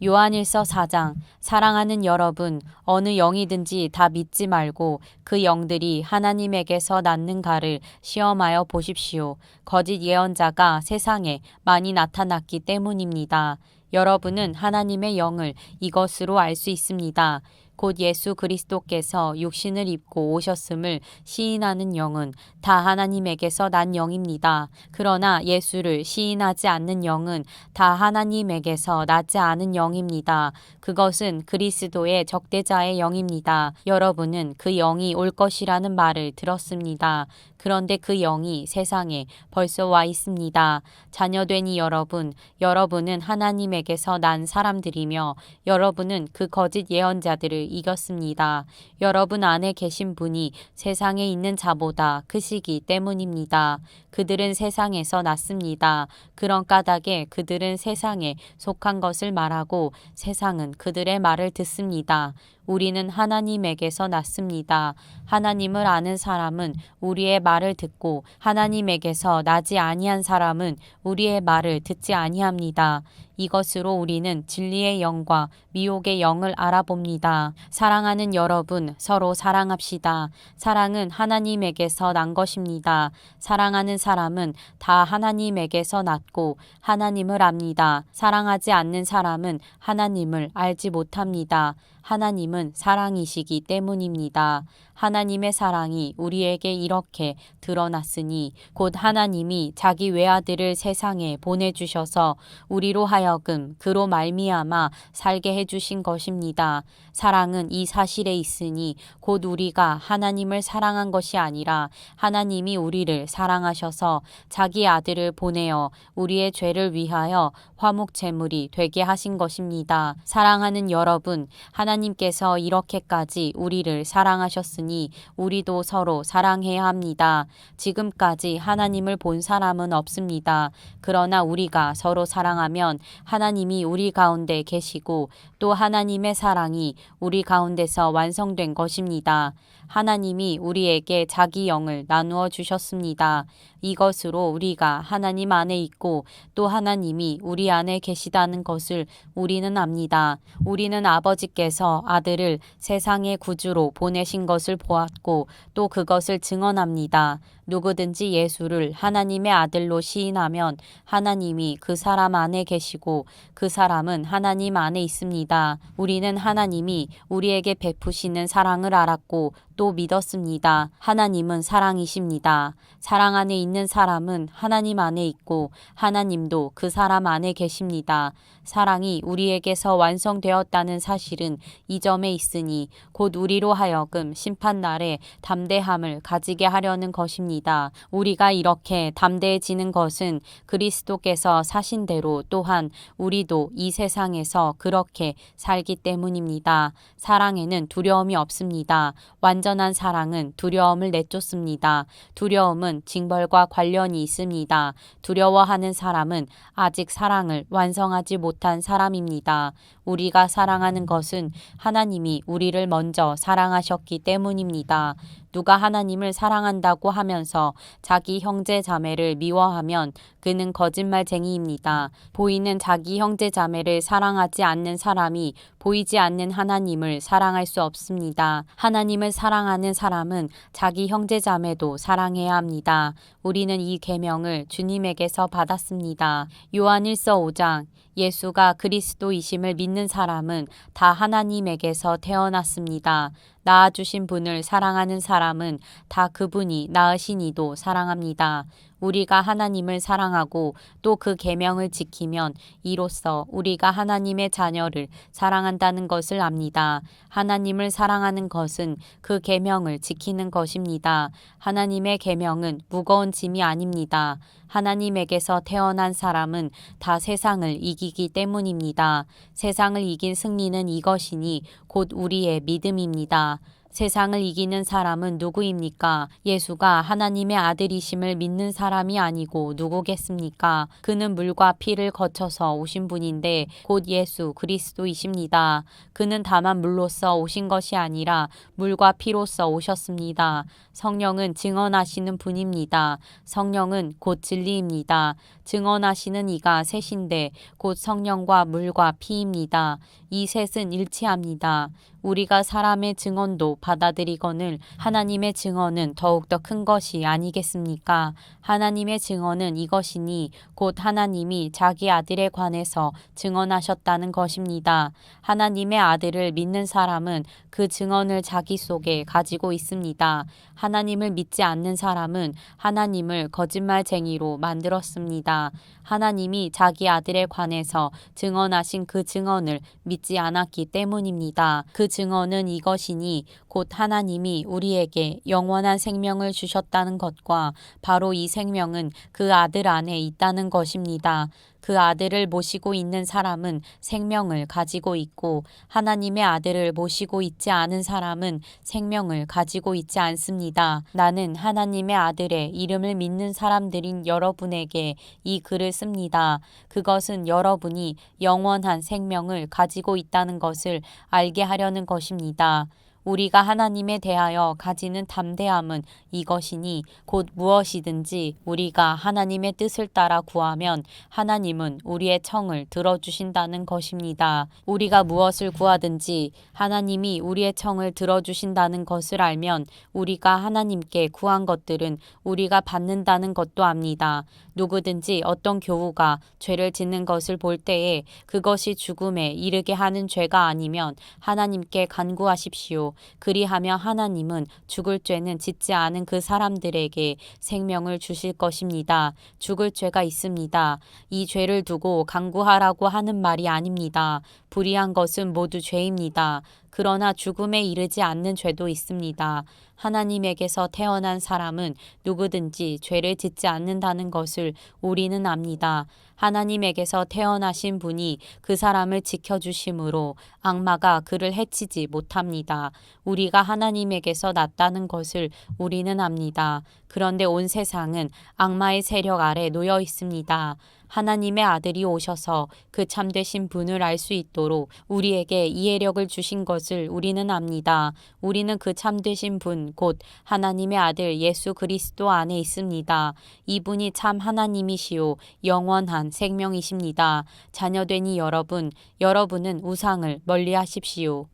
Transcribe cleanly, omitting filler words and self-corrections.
요한일서 4장. 사랑하는 여러분, 어느 영이든지 다 믿지 말고 그 영들이 하나님에게서 났는가를 시험하여 보십시오. 거짓 예언자가 세상에 많이 나타났기 때문입니다. 여러분은 하나님의 영을 이것으로 알 수 있습니다. 곧 예수 그리스도께서 육신을 입고 오셨음을 시인하는 영은 다 하나님에게서 난 영입니다. 그러나 예수를 시인하지 않는 영은 다 하나님에게서 나지 않은 영입니다. 그것은 그리스도의 적대자의 영입니다. 여러분은 그 영이 올 것이라는 말을 들었습니다. 그런데 그 영이 세상에 벌써 와 있습니다. 자녀되니 여러분은 하나님에게서 난 사람들이며 여러분은 그 거짓 예언자들을 이겼습니다. 여러분 안에 계신 분이 세상에 있는 자보다 크시기 때문입니다. 그들은 세상에서 났습니다. 그런 까닭에 그들은 세상에 속한 것을 말하고 세상은 그들의 말을 듣습니다. 우리는 하나님에게서 났습니다. 하나님을 아는 사람은 우리의 말을 듣고 하나님에게서 나지 아니한 사람은 우리의 말을 듣지 아니합니다. 이것으로 우리는 진리의 영과 미혹의 영을 알아봅니다. 사랑하는 여러분, 서로 사랑합시다. 사랑은 하나님에게서 난 것입니다. 사랑하는 사람은 다 하나님에게서 났고 하나님을 압니다. 사랑하지 않는 사람은 하나님을 알지 못합니다. 하나님은 사랑이시기 때문입니다. 하나님의 사랑이 우리에게 이렇게 드러났으니 곧 하나님이 자기 외아들을 세상에 보내주셔서 우리로 하여금 그로 말미암아 살게 해주신 것입니다. 사랑은 이 사실에 있으니 곧 우리가 하나님을 사랑한 것이 아니라 하나님이 우리를 사랑하셔서 자기 아들을 보내어 우리의 죄를 위하여 화목제물이 되게 하신 것입니다. 사랑하는 여러분, 하나님께서 이렇게까지 우리를 사랑하셨으니 우리도 서로 사랑해야 합니다. 지금까지 하나님을 본 사람은 없습니다. 그러나 우리가 서로 사랑하면 하나님이 우리 가운데 계시고 또 하나님의 사랑이 우리 가운데서 완성된 것입니다. 하나님이 우리에게 자기 영을 나누어 주셨습니다. 이것으로 우리가 하나님 안에 있고 또 하나님이 우리 안에 계시다는 것을 우리는 압니다. 우리는 아버지께서 아들을 세상의 구주로 보내신 것을 보았고 또 그것을 증언합니다. 누구든지 예수를 하나님의 아들로 시인하면 하나님이 그 사람 안에 계시고 그 사람은 하나님 안에 있습니다. 우리는 하나님이 우리에게 베푸시는 사랑을 알았고 또 믿었습니다. 하나님은 사랑이십니다. 사랑 안에 있는 사람은 하나님 안에 있고 하나님도 그 사람 안에 계십니다. 사랑이 우리에게서 완성되었다는 사실은 이 점에 있으니 곧 우리로 하여금 심판날에 담대함을 가지게 하려는 것입니다. 우리가 이렇게 담대해지는 것은 그리스도께서 사신 대로 또한 우리도 이 세상에서 그렇게 살기 때문입니다. 사랑에는 두려움이 없습니다. 완전한 사랑은 두려움을 내쫓습니다. 두려움은 징벌과 관련이 있습니다. 두려워하는 사람은 아직 사랑을 완성하지 못한 사람입니다. 우리가 사랑하는 것은 하나님이 우리를 먼저 사랑하셨기 때문입니다. 누가 하나님을 사랑한다고 하면서 자기 형제 자매를 미워하면 그는 거짓말쟁이입니다. 보이는 자기 형제 자매를 사랑하지 않는 사람이 보이지 않는 하나님을 사랑할 수 없습니다. 하나님을 사랑하는 사람은 자기 형제 자매도 사랑해야 합니다. 우리는 이 계명을 주님에게서 받았습니다. 요한일서 5장. 예수가 그리스도이심을 믿는 사람은 다 하나님에게서 태어났습니다. 낳아주신 분을 사랑하는 사람은 다 그분이 낳으신 이도 사랑합니다. 우리가 하나님을 사랑하고 또 그 계명을 지키면 이로써 우리가 하나님의 자녀를 사랑한다는 것을 압니다. 하나님을 사랑하는 것은 그 계명을 지키는 것입니다. 하나님의 계명은 무거운 짐이 아닙니다. 하나님에게서 태어난 사람은 다 세상을 이기기 때문입니다. 세상을 이긴 승리는 이것이니 곧 우리의 믿음입니다. 세상을 이기는 사람은 누구입니까? 예수가 하나님의 아들이심을 믿는 사람이 아니고 누구겠습니까? 그는 물과 피를 거쳐서 오신 분인데 곧 예수 그리스도이십니다. 그는 다만 물로써 오신 것이 아니라 물과 피로써 오셨습니다. 성령은 증언하시는 분입니다. 성령은 곧 진리입니다. 증언하시는 이가 셋인데 곧 성령과 물과 피입니다. 이 셋은 일치합니다. 우리가 사람의 증언도 받아들이거늘 하나님의 증언은 더욱더 큰 것이 아니겠습니까? 하나님의 증언은 이것이니 곧 하나님이 자기 아들에 관해서 증언하셨다는 것입니다. 하나님의 아들을 믿는 사람은 그 증언을 자기 속에 가지고 있습니다. 하나님을 믿지 않는 사람은 하나님을 거짓말쟁이로 만들었습니다. 하나님이 자기 아들에 관해서 증언하신 그 증언을 믿지 않았기 때문입니다. 그 증언은 이것이니 곧 하나님이 우리에게 영원한 생명을 주셨다는 것과 바로 이 생명은 그 아들 안에 있다는 것입니다. 그 아들을 모시고 있는 사람은 생명을 가지고 있고 하나님의 아들을 모시고 있지 않은 사람은 생명을 가지고 있지 않습니다. 나는 하나님의 아들의 이름을 믿는 사람들인 여러분에게 이 글을 씁니다. 그것은 여러분이 영원한 생명을 가지고 있다는 것을 알게 하려는 것입니다. 우리가 하나님에 대하여 가지는 담대함은 이것이니 곧 무엇이든지 우리가 하나님의 뜻을 따라 구하면 하나님은 우리의 청을 들어주신다는 것입니다. 우리가 무엇을 구하든지 하나님이 우리의 청을 들어주신다는 것을 알면 우리가 하나님께 구한 것들은 우리가 받는다는 것도 압니다. 누구든지 어떤 교우가 죄를 짓는 것을 볼 때에 그것이 죽음에 이르게 하는 죄가 아니면 하나님께 간구하십시오. 그리하며 하나님은 죽을 죄는 짓지 않은 그 사람들에게 생명을 주실 것입니다. 죽을 죄가 있습니다. 이 죄를 두고 간구하라고 하는 말이 아닙니다. 불의한 것은 모두 죄입니다. 그러나 죽음에 이르지 않는 죄도 있습니다. 하나님에게서 태어난 사람은 누구든지 죄를 짓지 않는다는 것을 우리는 압니다. 하나님에게서 태어나신 분이 그 사람을 지켜주심으로 악마가 그를 해치지 못합니다. 우리가 하나님에게서 났다는 것을 우리는 압니다. 그런데 온 세상은 악마의 세력 아래 놓여 있습니다. 하나님의 아들이 오셔서 그 참되신 분을 알 수 있도록 우리에게 이해력을 주신 것을 우리는 압니다. 우리는 그 참되신 분, 곧 하나님의 아들 예수 그리스도 안에 있습니다. 이분이 참 하나님이시요 영원한 생명이십니다. 자녀되니 여러분, 여러분은 우상을 멀리하십시오.